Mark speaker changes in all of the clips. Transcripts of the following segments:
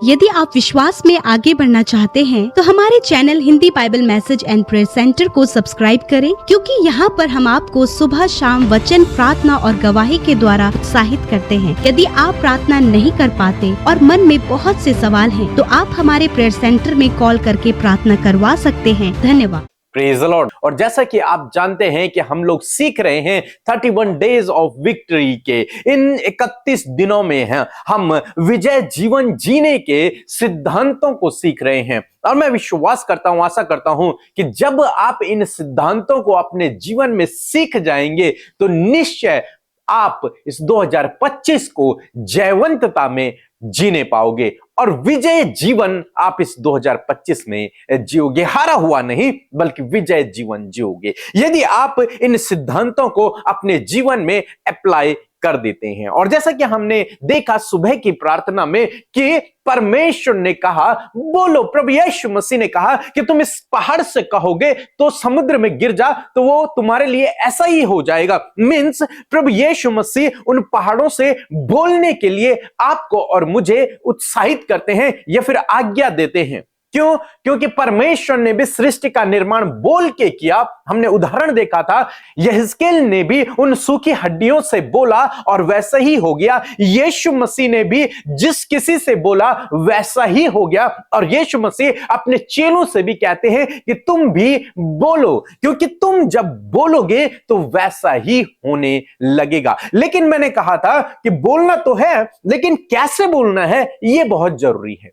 Speaker 1: यदि आप विश्वास में आगे बढ़ना चाहते हैं तो हमारे channel Hindi Bible message and prayer centre को सब्सक्राइब करें, क्योंकि यहाँ पर हम आपको सुबह शाम वचन, प्रार्थना और गवाही के द्वारा उत्साहित करते हैं। यदि आप प्रार्थना नहीं कर पाते और मन में बहुत से सवाल हैं, तो आप हमारे प्रेयर सेंटर में कॉल करके प्रार्थना करवा सकते हैं। धन्यवाद।
Speaker 2: Praise the Lord. और जैसा कि आप जानते हैं कि हम लोग सीख रहे हैं 31 डेज ऑफ विक्ट्री के इन 31 दिनों में हैं हम विजय जीवन जीने के सिद्धांतों को सीख रहे हैं। और मैं विश्वास करता हूं, आशा करता हूं कि जब आप इन सिद्धांतों को अपने जीवन में सीख जाएंगे तो निश्चय आप इस 2025 को जयवंतता में जीने पाओगे और विजय जीवन आप इस 2025 में जियोगे। हारा हुआ नहीं बल्कि विजय जीवन जियोगे यदि आप इन सिद्धांतों को अपने जीवन में अप्लाई कर देते हैं। और जैसा कि हमने देखा सुबह की प्रार्थना में कि परमेश्वर ने कहा, बोलो, प्रभु यीशु मसीह ने कहा कि तुम इस पहाड़ से कहोगे तो समुद्र में गिर जा, तो वो तुम्हारे लिए ऐसा ही हो जाएगा। मींस प्रभु यीशु मसीह उन पहाड़ों से बोलने के लिए आपको और मुझे उत्साहित करते हैं या फिर आज्ञा देते हैं। क्यों? क्योंकि परमेश्वर ने भी सृष्टि का निर्माण बोल के किया। हमने उदाहरण देखा था, यहेजकेल ने भी उन सूखी हड्डियों से बोला और वैसा ही हो गया। यीशु मसीह ने भी जिस किसी से बोला वैसा ही हो गया। और यीशु मसीह अपने चेलों से भी कहते हैं कि तुम भी बोलो, क्योंकि तुम जब बोलोगे तो वैसा ही होने लगेगा। लेकिन मैंने कहा था कि बोलना तो है, लेकिन कैसे बोलना है यह बहुत जरूरी है।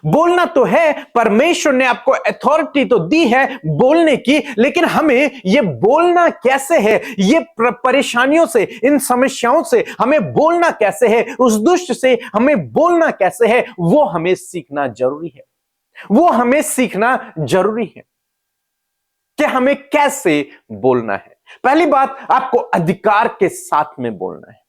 Speaker 2: बोलना तो है, परमेश्वर ने आपको अथॉरिटी तो दी है बोलने की, लेकिन हमें यह बोलना कैसे है, ये परेशानियों से, इन समस्याओं से हमें बोलना कैसे है, उस दुष्ट से हमें बोलना कैसे है, वो हमें सीखना जरूरी है। वो हमें सीखना जरूरी है कि हमें कैसे बोलना है। पहली बात, आपको अधिकार के साथ में बोलना है।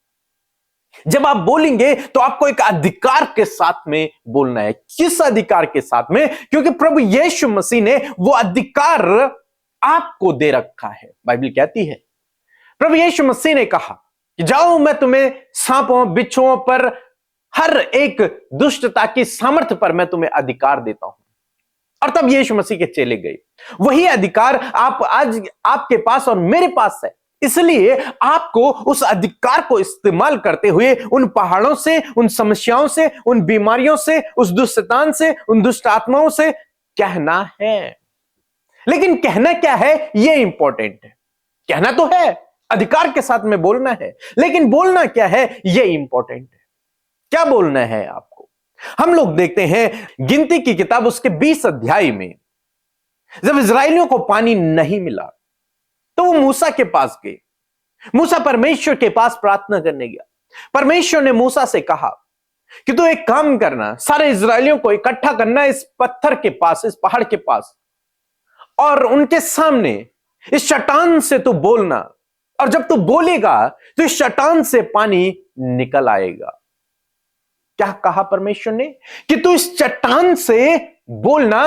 Speaker 2: जब आप बोलेंगे तो आपको एक अधिकार के साथ में बोलना है। किस अधिकार के साथ में? क्योंकि प्रभु यीशु मसीह ने वो अधिकार आपको दे रखा है। बाइबल कहती है, प्रभु यीशु मसीह ने कहा कि जाओ, मैं तुम्हें सांपों, बिच्छुओं पर, हर एक दुष्टता की सामर्थ्य पर मैं तुम्हें अधिकार देता हूं। और तब यीशु मसीह के चेले गए। वही अधिकार आप आज आपके पास और मेरे पास है। इसलिए आपको उस अधिकार को इस्तेमाल करते हुए उन पहाड़ों से, उन समस्याओं से, उन बीमारियों से, उस दुष्ट शैतान से, उन दुष्ट आत्माओं से कहना है। लेकिन कहना क्या है यह इंपॉर्टेंट है। कहना तो है, अधिकार के साथ में बोलना है, लेकिन बोलना क्या है यह इंपॉर्टेंट है। क्या बोलना है आपको? हम लोग देखते हैं गिनती की किताब उसके 20 अध्याय में, जब इजरायलियों को पानी नहीं मिला तो वो मूसा के पास गए। मूसा परमेश्वर के पास प्रार्थना करने गया। परमेश्वर ने मूसा से कहा कि तू एक काम करना, सारे इजरायलियों को इकट्ठा करना इस पत्थर के पास, इस पहाड़ के पास, और उनके सामने इस चट्टान से तू बोलना, और जब तू बोलेगा तो इस चट्टान से पानी निकल आएगा। क्या कहा परमेश्वर ने? कि तू इस चट्टान से बोलना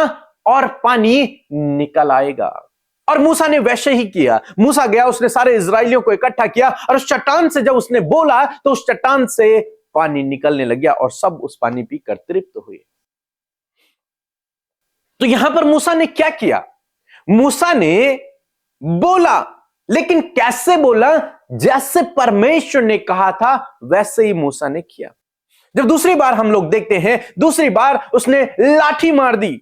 Speaker 2: और पानी निकल आएगा। और मूसा ने वैसे ही किया। मूसा गया, उसने सारे इजरायलियों को इकट्ठा किया, और उस चट्टान से जब उसने बोला तो उस चट्टान से पानी निकलने लग गया और सब उस पानी पीकर तृप्त हुए। तो यहां पर मूसा ने क्या किया? मूसा ने बोला, लेकिन कैसे बोला? जैसे परमेश्वर ने कहा था वैसे ही मूसा ने किया। जब दूसरी बार हम लोग देखते हैं, दूसरी बार उसने लाठी मार दी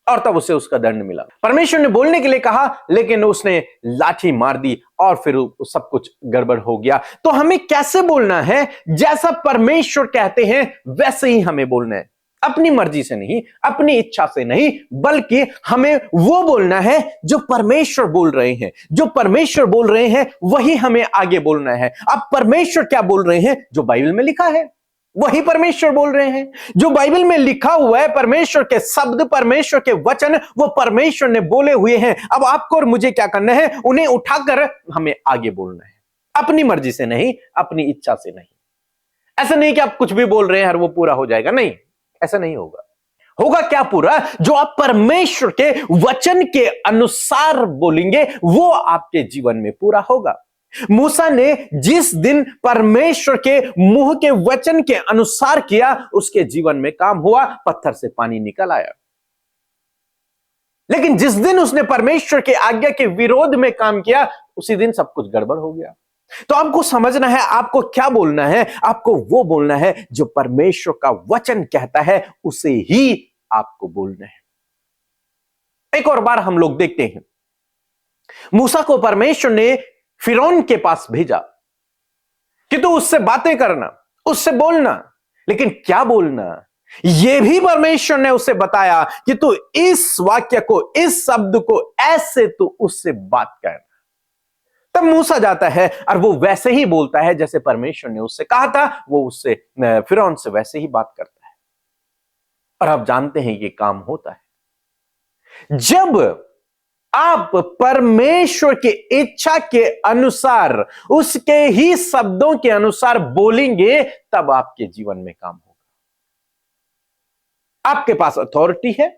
Speaker 2: और तब उसे उसका दंड मिला। परमेश्वर ने बोलने के लिए कहा, लेकिन उसने लाठी मार दी और फिर सब कुछ गड़बड़ हो गया। तो हमें कैसे बोलना है? जैसा परमेश्वर कहते हैं वैसे ही हमें बोलना है। अपनी मर्जी से नहीं, अपनी इच्छा से नहीं, बल्कि हमें वो बोलना है जो परमेश्वर बोल रहे हैं। जो परमेश्वर बोल रहे हैं वही हमें आगे बोलना है। अब परमेश्वर क्या बोल रहे हैं? जो बाइबल में लिखा है वही परमेश्वर बोल रहे हैं। जो बाइबल में लिखा हुआ है, परमेश्वर के शब्द, परमेश्वर के वचन, वो परमेश्वर ने बोले हुए हैं। अब आपको और मुझे क्या करना है? उन्हें उठाकर हमें आगे बोलना है। अपनी मर्जी से नहीं, अपनी इच्छा से नहीं। ऐसा नहीं कि आप कुछ भी बोल रहे हैं और वो पूरा हो जाएगा, नहीं, ऐसा नहीं होगा। होगा क्या पूरा? जो आप परमेश्वर के वचन के अनुसार बोलेंगे वो आपके जीवन में पूरा होगा। मूसा ने जिस दिन परमेश्वर के मुंह के वचन के अनुसार किया, उसके जीवन में काम हुआ, पत्थर से पानी निकल आया। लेकिन जिस दिन उसने परमेश्वर की आज्ञा के विरोध में काम किया, उसी दिन सब कुछ गड़बड़ हो गया। तो आपको समझना है, आपको क्या बोलना है। आपको वो बोलना है जो परमेश्वर का वचन कहता है, उसे ही आपको बोलना है। एक और बार हम लोग देखते हैं, मूसा को परमेश्वर ने फिरौन के पास भेजा कि तू उससे बातें करना, उससे बोलना। लेकिन क्या बोलना, यह भी परमेश्वर ने उसे बताया कि तू इस वाक्य को, इस शब्द को ऐसे तू उससे बात करना। तब मूसा जाता है और वो वैसे ही बोलता है जैसे परमेश्वर ने उससे कहा था। वो उससे, फिरौन से वैसे ही बात करता है। और आप जानते हैं ये काम होता है जब आप परमेश्वर की इच्छा के अनुसार, उसके ही शब्दों के अनुसार बोलेंगे, तब आपके जीवन में काम होगा। आपके पास अथॉरिटी है,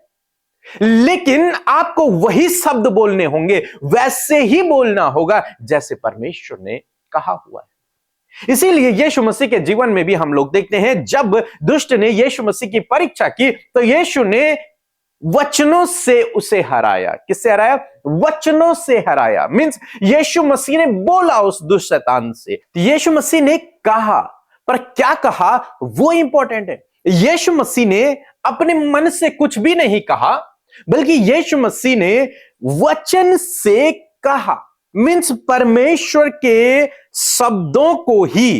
Speaker 2: लेकिन आपको वही शब्द बोलने होंगे, वैसे ही बोलना होगा जैसे परमेश्वर ने कहा हुआ है। इसीलिए यीशु मसीह के जीवन में भी हम लोग देखते हैं, जब दुष्ट ने यीशु मसीह की परीक्षा की, तो यीशु ने वचनों से उसे हराया। किससे हराया? वचनों से हराया। मींस यीशु मसीह ने बोला उस दुष्ट शैतान से। यीशु मसीह ने कहा, पर क्या कहा वो इंपॉर्टेंट है। यीशु मसीह ने अपने मन से कुछ भी नहीं कहा, बल्कि यीशु मसीह ने वचन से कहा। मींस परमेश्वर के शब्दों को ही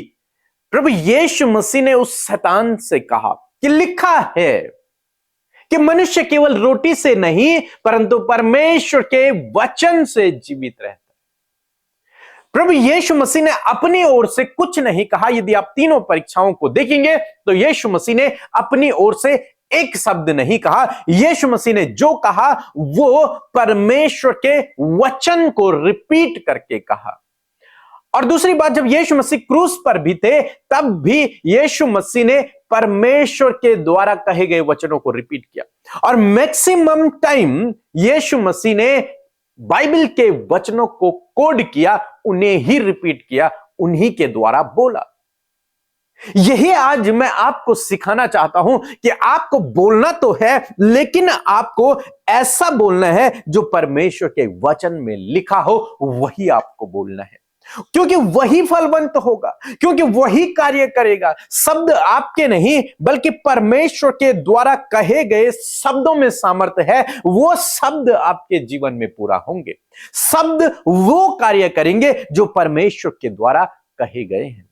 Speaker 2: प्रभु यीशु मसीह ने उस शैतान से कहा कि लिखा है कि मनुष्य केवल रोटी से नहीं, परंतु परमेश्वर के वचन से जीवित रहता है। प्रभु यीशु मसीह ने अपनी ओर से कुछ नहीं कहा। यदि आप तीनों परीक्षाओं को देखेंगे तो यीशु मसीह ने अपनी ओर से एक शब्द नहीं कहा। यीशु मसीह ने जो कहा वो परमेश्वर के वचन को रिपीट करके कहा। और दूसरी बात, जब यीशु मसीह क्रूस पर भी थे, तब भी यीशु मसीह ने परमेश्वर के द्वारा कहे गए वचनों को रिपीट किया। और मैक्सिमम टाइम यीशु मसीह ने बाइबल के वचनों को कोड किया, उन्हें ही रिपीट किया, उन्हीं के द्वारा बोला। यही आज मैं आपको सिखाना चाहता हूं कि आपको बोलना तो है, लेकिन आपको ऐसा बोलना है जो परमेश्वर के वचन में लिखा हो, वही आपको बोलना है। क्योंकि वही फलवंत होगा, क्योंकि वही कार्य करेगा। शब्द आपके नहीं, बल्कि परमेश्वर के द्वारा कहे गए शब्दों में सामर्थ्य है। वो शब्द आपके जीवन में पूरा होंगे। शब्द वो कार्य करेंगे जो परमेश्वर के द्वारा कहे गए हैं।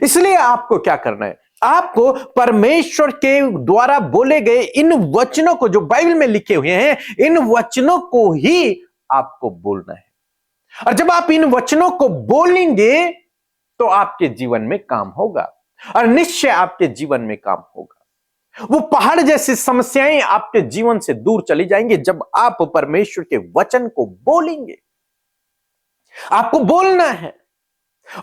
Speaker 2: इसलिए आपको क्या करना है? आपको परमेश्वर के द्वारा बोले गए इन वचनों को, जो बाइबल में लिखे हुए हैं, इन वचनों को ही आपको बोलना है। और जब आप इन वचनों को बोलेंगे तो आपके जीवन में काम होगा, और निश्चय आपके जीवन में काम होगा। वो पहाड़ जैसी समस्याएं आपके जीवन से दूर चली जाएंगी जब आप परमेश्वर के वचन को बोलेंगे। आपको बोलना है,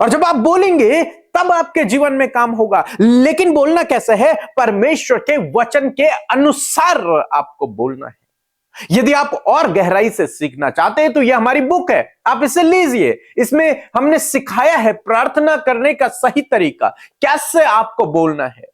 Speaker 2: और जब आप बोलेंगे तब आपके जीवन में काम होगा। लेकिन बोलना कैसे है? परमेश्वर के वचन के अनुसार आपको बोलना है। यदि आप और गहराई से सीखना चाहते हैं तो यह हमारी बुक है, आप इसे लीजिए। इसमें हमने सिखाया है प्रार्थना करने का सही तरीका, कैसे आपको बोलना है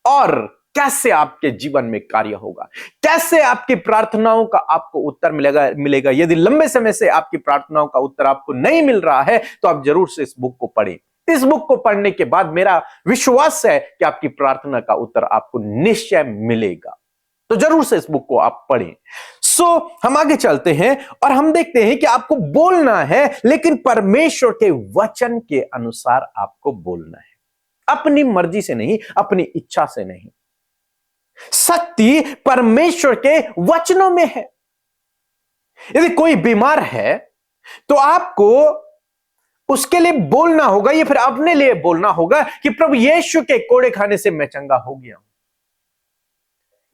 Speaker 2: और कैसे आपके जीवन में कार्य होगा, कैसे आपकी प्रार्थनाओं का आपको उत्तर मिलेगा। यदि लंबे समय से आपकी प्रार्थनाओं का उत्तर आपको नहीं मिल रहा है तो आप जरूर से इस बुक को पढ़ें। इस बुक को पढ़ने के बाद मेरा विश्वास है कि आपकी प्रार्थना का उत्तर आपको निश्चय मिलेगा। तो जरूर से इस बुक को आप पढ़ें। हम आगे चलते हैं और हम देखते हैं कि आपको बोलना है, लेकिन परमेश्वर के वचन के अनुसार आपको बोलना है, अपनी मर्जी से नहीं, अपनी इच्छा से नहीं। शक्ति परमेश्वर के वचनों में है। यदि कोई बीमार है तो आपको उसके लिए बोलना होगा, या फिर अपने लिए बोलना होगा कि प्रभु यीशु के कोड़े खाने से मैं चंगा हो गया हूं।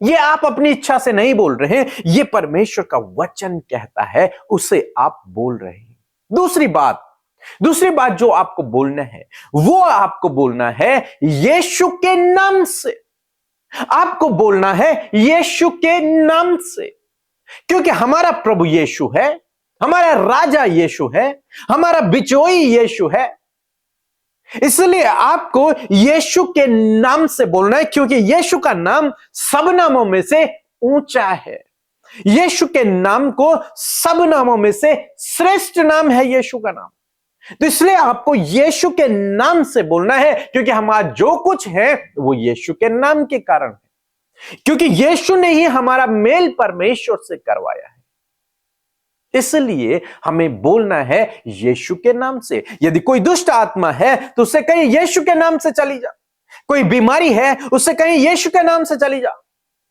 Speaker 2: ये आप अपनी इच्छा से नहीं बोल रहे हैं, ये परमेश्वर का वचन कहता है, उसे आप बोल रहे हैं। दूसरी बात जो आपको बोलना है, वो आपको बोलना है यीशु के नाम से। आपको बोलना है यीशु के नाम से, क्योंकि हमारा प्रभु यीशु है, हमारा राजा यीशु है, हमारा बिचोई यीशु है। इसलिए आपको यीशु के नाम से बोलना है, क्योंकि यीशु का नाम सब नामों में से ऊंचा है। यीशु के नाम को सब नामों में से श्रेष्ठ नाम है यीशु का नाम। तो इसलिए आपको यीशु के नाम से बोलना है, क्योंकि हमारा जो कुछ है वो यीशु के नाम के कारण है, क्योंकि यीशु ने ही हमारा मेल परमेश्वर से करवाया है। इसलिए हमें बोलना है यीशु के नाम से। यदि कोई दुष्ट आत्मा है तो उससे कहीं यीशु के नाम से चली जा। कोई बीमारी है उससे कहीं यीशु के नाम से चली जा।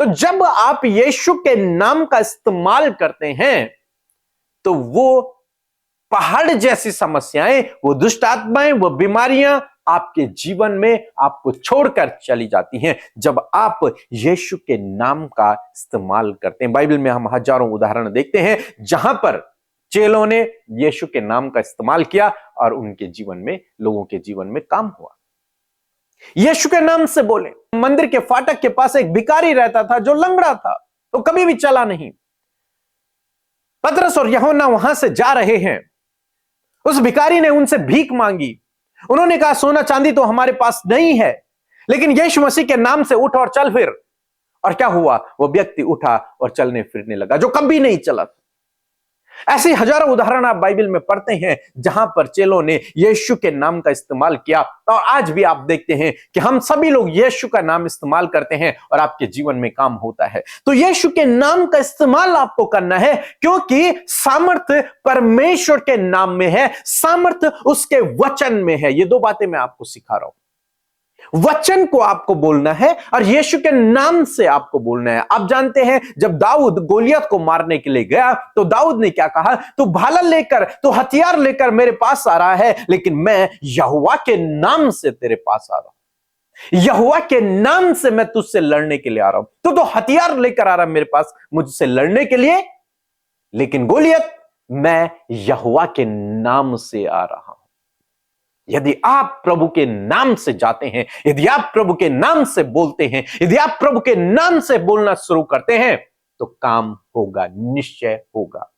Speaker 2: तो जब आप यीशु के नाम का इस्तेमाल करते हैं तो वो पहाड़ जैसी समस्याएं, वो दुष्ट आत्माएं, वो बीमारियां आपके जीवन में आपको छोड़कर चली जाती हैं जब आप यीशु के नाम का इस्तेमाल करते हैं। बाइबल में हम हजारों उदाहरण देखते हैं जहां पर चेलों ने यीशु के नाम का इस्तेमाल किया और उनके जीवन में, लोगों के जीवन में काम हुआ। यीशु के नाम से बोले। मंदिर के फाटक के पास एक भिखारी रहता था जो लंगड़ा था, तो कभी भी चला नहीं। पतरस और यूहन्ना वहां से जा रहे हैं। उस भिखारी ने उनसे भीख मांगी। उन्होंने कहा, सोना चांदी तो हमारे पास नहीं है, लेकिन यीशु मसीह के नाम से उठ और चल फिर। और क्या हुआ? वो व्यक्ति उठा और चलने फिरने लगा, जो कभी नहीं चला था। ऐसे हजारों उदाहरण आप बाइबल में पढ़ते हैं जहां पर चेलों ने यीशु के नाम का इस्तेमाल किया। और आज भी आप देखते हैं कि हम सभी लोग यीशु का नाम इस्तेमाल करते हैं और आपके जीवन में काम होता है। तो यीशु के नाम का इस्तेमाल आपको करना है, क्योंकि सामर्थ्य परमेश्वर के नाम में है, सामर्थ्य उसके वचन में है। ये दो बातें मैं आपको सिखा रहा हूं। वचन को आपको बोलना है और यीशु के नाम से आपको बोलना है। आप जानते हैं जब दाऊद गोलियत को मारने के लिए गया तो दाऊद ने क्या कहा? तू भाला लेकर, तू हथियार लेकर मेरे पास आ रहा है, लेकिन मैं यहोवा के नाम से तेरे पास आ रहा हूं। यहोवा के नाम से मैं तुझसे लड़ने के लिए आ रहा हूं। तू तो हथियार लेकर आ रहा है मेरे पास मुझसे लड़ने के लिए, लेकिन गोलियत मैं यहोवा के नाम से आ रहा हूं। यदि आप प्रभु के नाम से जाते हैं, यदि आप प्रभु के नाम से बोलते हैं, यदि आप प्रभु के नाम से बोलना शुरू करते हैं, तो काम होगा, निश्चय होगा।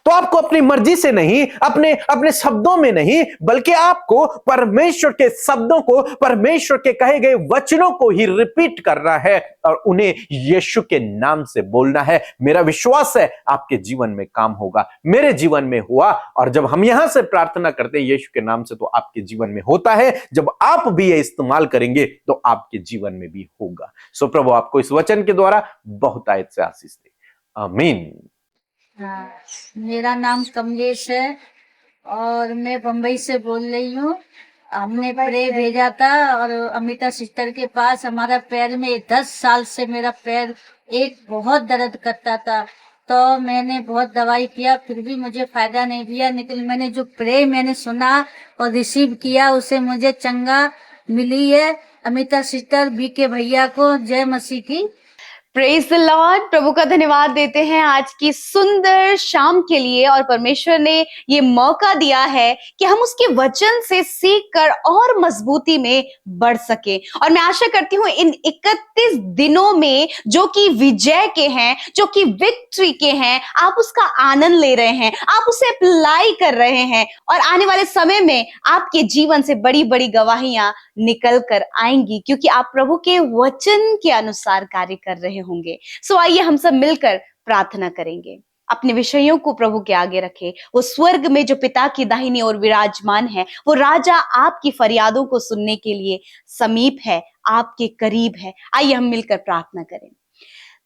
Speaker 2: तो आपको अपनी मर्जी से नहीं, अपने शब्दों में नहीं, बल्कि आपको परमेश्वर के शब्दों को, परमेश्वर के कहे गए वचनों को ही रिपीट करना है और उन्हें यीशु के नाम से बोलना है। मेरा विश्वास है आपके जीवन में काम होगा। मेरे जीवन में हुआ, और जब हम यहां से प्रार्थना करते हैं यीशु के नाम से, तो आपके जीवन में होता है। जब आप भी ये इस्तेमाल करेंगे तो आपके जीवन में भी होगा। सो प्रभु आपको इस वचन के द्वारा बहुत आयत से आशीष दे। आमीन।
Speaker 3: हाँ, मेरा नाम कमलेश है और मैं बम्बई से बोल रही हूँ। हमने प्रे भेजा था और अमिता सिस्टर के पास। हमारा पैर में 10 साल से मेरा पैर बहुत दर्द करता था, तो मैंने बहुत दवाई किया, फिर भी मुझे फायदा नहीं दिया। लेकिन मैंने जो प्रे मैंने सुना और रिसीव किया, उसे मुझे चंगा मिली है। अमिता सिस्टर, बीके भैया को जय मसीह की।
Speaker 4: Praise the Lord. प्रभु का धन्यवाद देते हैं आज की सुंदर शाम के लिए, और परमेश्वर ने ये मौका दिया है कि हम उसके वचन से सीख कर और मजबूती में बढ़ सके। और मैं आशा करती हूँ इन 31 दिनों में जो कि विजय के हैं, जो कि विक्ट्री के हैं, आप उसका आनंद ले रहे हैं, आप उसे अप्लाई कर रहे हैं, और आने वाले समय में आपके जीवन से बड़ी बड़ी गवाहियां निकल कर आएंगी, क्योंकि आप प्रभु के वचन के अनुसार कार्य कर रहे होंगे। सो आइए हम सब मिलकर प्रार्थना करेंगे। अपने विषयों को प्रभु के आगे रखें। वो स्वर्ग में जो पिता की दाहिनी ओर विराजमान है, वो राजा आपकी फरियादों को सुनने के लिए समीप है, आपके करीब है। आइए हम मिलकर प्रार्थना करें।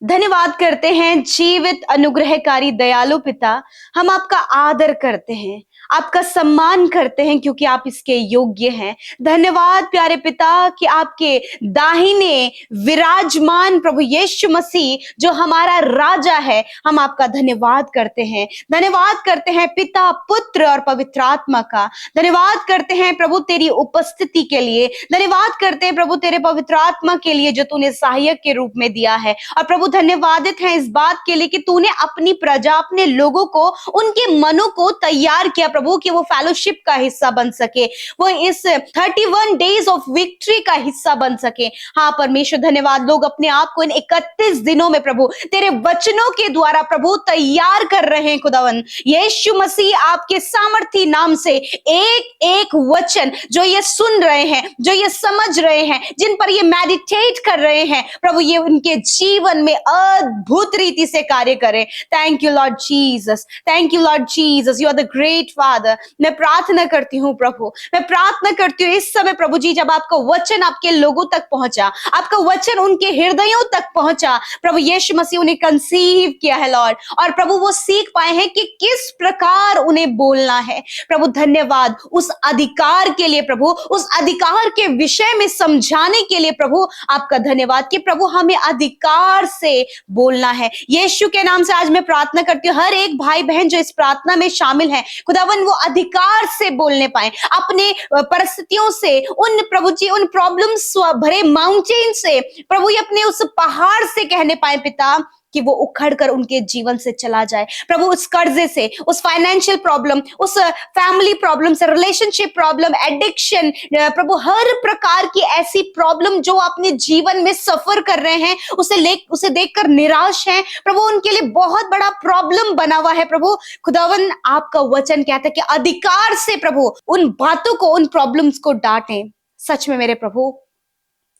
Speaker 4: धन्यवाद करते हैं जीवित अनुग्रहकारी दयालु पिता, हम आपका आदर करते हैं, आपका सम्मान करते हैं, क्योंकि आप इसके योग्य हैं। धन्यवाद प्यारे पिता कि आपके दाहिने विराजमान प्रभु यीशु मसीह जो हमारा राजा है, हम आपका धन्यवाद करते हैं। धन्यवाद करते हैं पिता, पुत्र और पवित्र आत्मा का। धन्यवाद करते हैं प्रभु तेरी उपस्थिति के लिए। धन्यवाद करते हैं प्रभु तेरे पवित्र आत्मा के लिए जो तूने सहायक के रूप में दिया है। और प्रभु धन्यवादित है इस बात के लिए कि तूने अपनी प्रजा, अपने लोगों को, उनके मनों को तैयार किया प्रभु कि वो फेलोशिप का हिस्सा बन सके, वो इस 31 डेज ऑफ विक्ट्री का हिस्सा बन सके। हाँ परमेश्वर धन्यवाद, लोग अपने आप को इन 31 दिनों में प्रभु तेरे वचनों के द्वारा प्रभु तैयार कर रहे हैं। खुदावन यीशु मसीह आपके सामर्थी नाम से एक एक वचन जो ये सुन रहे हैं, जो ये समझ रहे हैं, जिन पर ये मेडिटेट कर रहे हैं प्रभु, ये उनके जीवन में अद्भुत रीति से कार्य करे। Thank you lord Jesus, thank you lord Jesus, you are the great father. मैं प्रार्थना करती हूँ प्रभु, मैं प्रार्थना करती हूँ इस समय प्रभु जी, जब आपका वचन आपके लोगों तक पहुंचा, आपका वचन उनके हृदयों तक पहुंचा प्रभु, यीशु मसीह उन्हें कंसीव किया है लॉर्ड, और प्रभु वो सीख पाए हैं कि किस प्रकार उन्हें बोलना है। प्रभु धन्यवाद उस अधिकार के लिए प्रभु, उस अधिकार के विषय में समझाने के लिए प्रभु, आपका धन्यवाद कि प्रभु हमें अधिकार से बोलना है। यीशु के नाम से आज मैं प्रार्थना करती हूँ, हर एक भाई बहन जो इस प्रार्थना में शामिल है खुदावन, वो अधिकार से बोलने पाए अपने परिस्थितियों से, उन प्रभु जी उन प्रॉब्लम्स भरे माउंटेन से प्रभु, ये अपने उस पहाड़ से कहने पाए पिता कि वो उखड़ कर उनके जीवन से चला जाए प्रभु, उस कर्जे से, उस फाइनेंशियल प्रॉब्लम, उस फैमिली प्रॉब्लम से, रिलेशनशिप प्रॉब्लम, एडिक्शन प्रभु, हर प्रकार की ऐसी प्रॉब्लम जो अपने जीवन में सफर कर रहे हैं, उसे देखकर निराश हैं प्रभु, उनके लिए बहुत बड़ा प्रॉब्लम बना हुआ है प्रभु। खुदावन आपका वचन कहता है कि अधिकार से प्रभु उन बातों को, उन प्रॉब्लम्स को डांटें। सच में मेरे प्रभु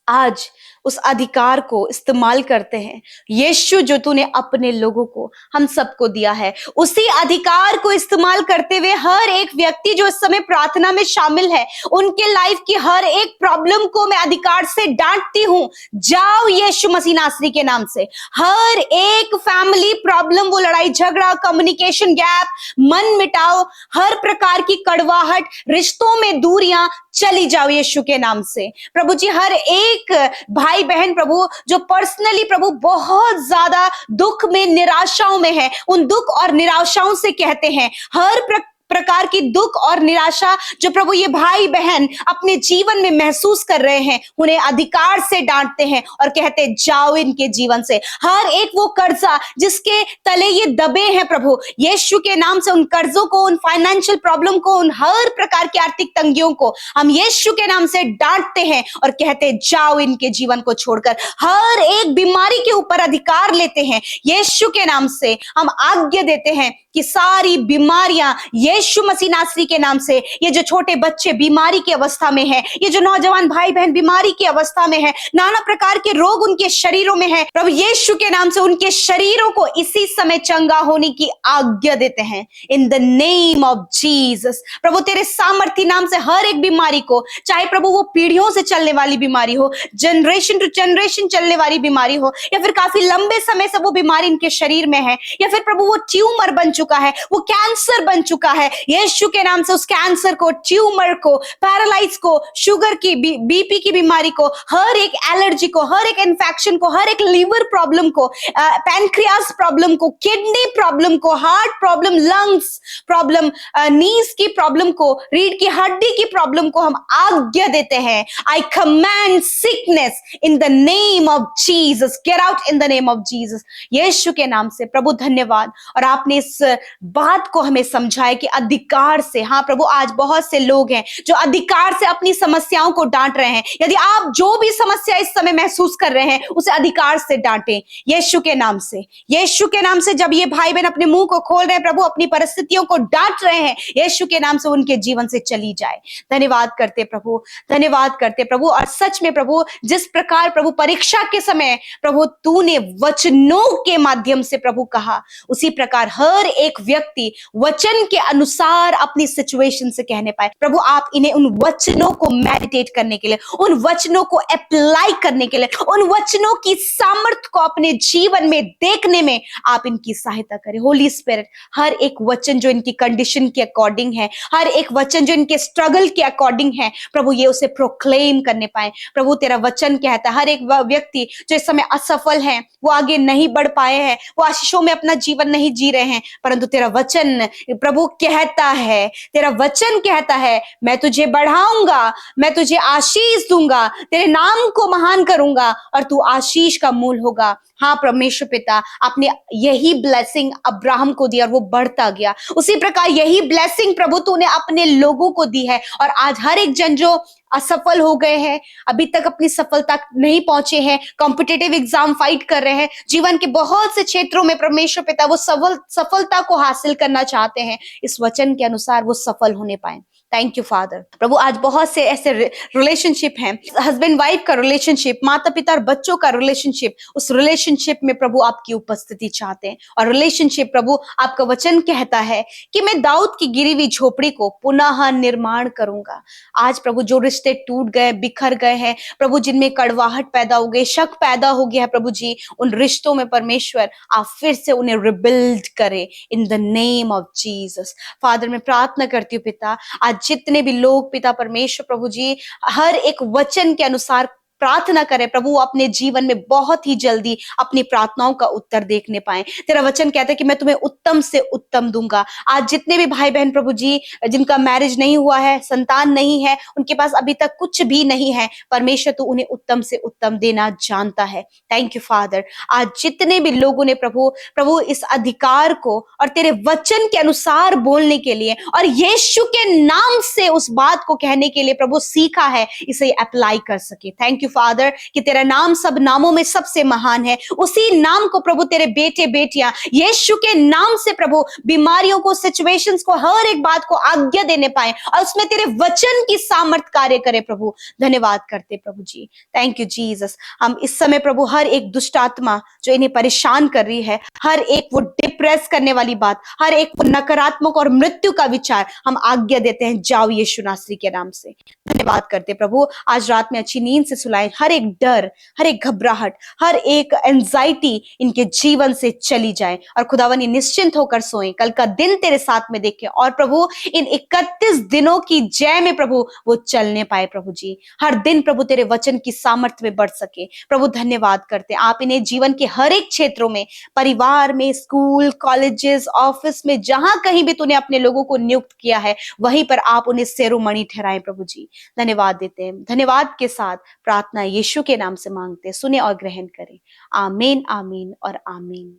Speaker 4: आज उस अधिकार को इस्तेमाल करते हैं यीशु, जो तूने अपने लोगों को, हम सबको दिया है, उसी अधिकार को इस्तेमाल करते हुए हर एक व्यक्ति जो इस समय प्रार्थना में शामिल है, उनके लाइफ की हर एक प्रॉब्लम को मैं अधिकार से डांटती हूं। जाओ यीशु मसीह नासरी के नाम से, हर एक फैमिली प्रॉब्लम, वो लड़ाई झगड़ा, कम्युनिकेशन गैप, मन मिटाओ, हर प्रकार की कड़वाहट, रिश्तों में दूरियां चली जाओ यीशु के नाम से प्रभु जी। हर एक भाई बहन प्रभु जो पर्सनली प्रभु बहुत ज्यादा दुख में, निराशाओं में है, उन दुख और निराशाओं से कहते हैं, हर प्रकार की दुख और निराशा जो प्रभु ये भाई बहन अपने जीवन में महसूस कर रहे हैं, उन्हें अधिकार से डांटते हैं और कहते हैं जाओ इनके जीवन से। हर एक वो कर्जा जिसके तले ये दबे हैं प्रभु, यीशु के नाम से उन कर्जों को, उन फाइनेंशियल प्रॉब्लम को, उन हर प्रकार की आर्थिक तंगियों को हम यीशु के नाम से डांटते हैं और कहते हैं जाओ इनके जीवन को छोड़कर। हर एक बीमारी के ऊपर अधिकार लेते हैं यीशु के नाम से, हम आज्ञा देते हैं कि सारी बीमारियां यीशु मसीह नासरी के नाम से, ये जो छोटे बच्चे बीमारी की अवस्था में हैं, ये जो नौजवान भाई बहन बीमारी की अवस्था में हैं, नाना प्रकार के रोग उनके शरीरों में हैं, प्रभु यीशु के नाम से उनके शरीरों को इसी समय चंगा होने की आज्ञा देते हैं in the name of Jesus. प्रभु तेरे सामर्थी नाम से हर एक बीमारी को, चाहे प्रभु वो पीढ़ियों से चलने वाली बीमारी हो, जनरेशन टू जनरेशन चलने वाली बीमारी हो, या फिर काफी लंबे समय से वो बीमारी इनके शरीर में है, या फिर प्रभु वो ट्यूमर बन चुका है, वो कैंसर बन चुका है, यीशु के नाम से उस कैंसर को, ट्यूमर को, पैरालाइज को, शुगर की, बीपी की बीमारी को, हर एक एलर्जी को, हर एक इन्फेक्शन को, हर एक लीवर प्रॉब्लम को, पैनक्रियास प्रॉब्लम को, किडनी प्रॉब्लम को, हार्ट प्रॉब्लम, लंग्स प्रॉब्लम, नीज की प्रॉब्लम को, रीढ़ की हड्डी की प्रॉब्लम को हम आज्ञा देते हैं। I command sickness in the name of Jesus, get out in the name of Jesus, Yeshu के नाम से। प्रभु धन्यवाद, और आपने इस बात को हमें समझाया कि अधिकार से, हाँ प्रभु आज बहुत से लोग हैं जो अधिकार से अपनी समस्याओं को डांट रहे हैं। यदि आप जो भी समस्या इस समय महसूस कर रहे हैं उसे अधिकार से डांटें यीशु के नाम से। यीशु के नाम से जब ये भाई बहन अपने मुंह को खोल रहे हैं प्रभु, अपनी परिस्थितियों को डांट रहे हैं, यीशु के नाम से उनके जीवन से चली जाए। धन्यवाद करते प्रभु, धन्यवाद करते प्रभु। और सच में प्रभु जिस प्रकार प्रभु परीक्षा के समय प्रभु तूने वचनों के माध्यम से प्रभु कहा, उसी प्रकार हर एक व्यक्ति वचन के अनुसार अपनी सिचुएशन से कहने पाए। प्रभु आप इन्हें उन वचनों को मेडिटेट करने के लिए, उन वचनों को अप्लाई करने के लिए, उन वचनों की सामर्थ्य को अपने जीवन में देखने में आप इनकी सहायता करें। होली स्पिरिट हर एक वचन जो इनकी कंडीशन के अकॉर्डिंग है, हर एक वचन जो इनके स्ट्रगल के अकॉर्डिंग है प्रभु, ये उसे प्रोक्लेम करने पाए। प्रभु तेरा वचन कहता है हर एक व्यक्ति जो इस समय असफल है, वो आगे नहीं बढ़ पाए हैं, वो आशीषों में अपना जीवन नहीं जी रहे हैं, परंतु तेरा वचन प्रभु कहता है, तेरा वचन कहता है मैं तुझे बढ़ाऊंगा, मैं तुझे आशीष दूंगा, तेरे नाम को महान करूंगा और तू आशीष का मूल होगा। होगा। हाँ परमेश्वर पिता, आपने यही ब्लेसिंग अब्राहम को दिया और वो बढ़ता गया। उसी प्रकार यही ब्लेसिंग प्रभु तूने अपने लोगों को दी है, और आज हर एक जन जो असफल हो गए हैं, अभी तक अपनी सफलता नहीं पहुंचे हैं, कॉम्पिटिटिव एग्जाम फाइट कर रहे हैं, जीवन के बहुत से क्षेत्रों में परमेश्वर पिता वो सफलता को हासिल करना चाहते हैं, इस वचन के अनुसार वो सफल होने पाए। Thank you father. प्रभु आज बहुत से ऐसे रिलेशनशिप हैं, हस्बैंड वाइफ का रिलेशनशिप, माता पिता और बच्चों का रिलेशनशिप, उस रिलेशनशिप में प्रभु आपकी उपस्थिति चाहते हैं। और रिलेशनशिप प्रभु आपका वचन कहता है कि मैं दाऊद की गिरी हुई झोपड़ी को पुनः निर्माण करूंगा। आज प्रभु जो रिश्ते टूट गए, बिखर गए हैं प्रभु, जिनमें कड़वाहट पैदा हो गई, शक पैदा हो गया है प्रभु जी, उन रिश्तों में परमेश्वर आप फिर से उन्हें रिबिल्ड करें इन the name of Jesus. Father मैं प्रार्थना करती हूँ पिता, आज जितने भी लोग पिता परमेश्वर प्रभु जी हर एक वचन के अनुसार प्रार्थना करें प्रभु, अपने जीवन में बहुत ही जल्दी अपनी प्रार्थनाओं का उत्तर देखने पाए। तेरा वचन कहता है कि मैं तुम्हें उत्तम से उत्तम दूंगा। आज जितने भी भाई बहन प्रभु जी जिनका मैरिज नहीं हुआ है, संतान नहीं है, उनके पास अभी तक कुछ भी नहीं है, परमेश्वर तू उन्हें उत्तम से उत्तम देना जानता है। Thank you father. आज जितने भी लोगों ने प्रभु इस अधिकार को और तेरे वचन के अनुसार बोलने के लिए और यीशु के नाम से उस बात को कहने के लिए प्रभु सीखा है, इसे अप्लाई कर सके। थैंक यू फादर कि तेरा नाम सब नामों में सबसे महान है। उसी नाम को प्रभु तेरे बेटे बेटियां यीशु के नाम से प्रभु बीमारियों को, सिचुएशंस को, हर एक बात को आज्ञा देने पाए और उसमें तेरे वचन की सामर्थ कार्य करे प्रभु। धन्यवाद करते प्रभु जी। Thank you Jesus. हम इस समय प्रभु हर एक दुष्ट आत्मा जो इन्हें परेशान कर रही है, हर एक वो डिप्रेस करने वाली बात, हर एक वो नकारात्मक और मृत्यु का विचार, हम आज्ञा देते हैं जाओ यीशु नासरी के नाम से। धन्यवाद करते प्रभु, आज रात में अच्छी नींद से सुलाए। हर एक डर, हर एक घबराहट, हर एक एंजाइटी इनके जीवन से चली जाए और खुदावन ये निश्चिंत होकर सोएं, कल का दिन तेरे साथ में देखें और प्रभु इन 31 दिनों की जय में प्रभु वो चलने पाए प्रभु जी। हर दिन प्रभु तेरे वचन की सामर्थ्य में बढ़ सके प्रभु। धन्यवाद करते आप इन्हें जीवन के हर एक क्षेत्रों में, परिवार में, स्कूल, कॉलेजेस, ऑफिस में, जहां कहीं भी तूने अपने लोगों को नियुक्त किया है वहीं पर आप उन्हें शिरोमणि ठहराएं प्रभु जी। धन्यवाद देते हैं। धन्यवाद के साथ प्रार्थना यीशु के नाम से मांगते, सुने और ग्रहण करें। आमीन, आमीन और आमीन।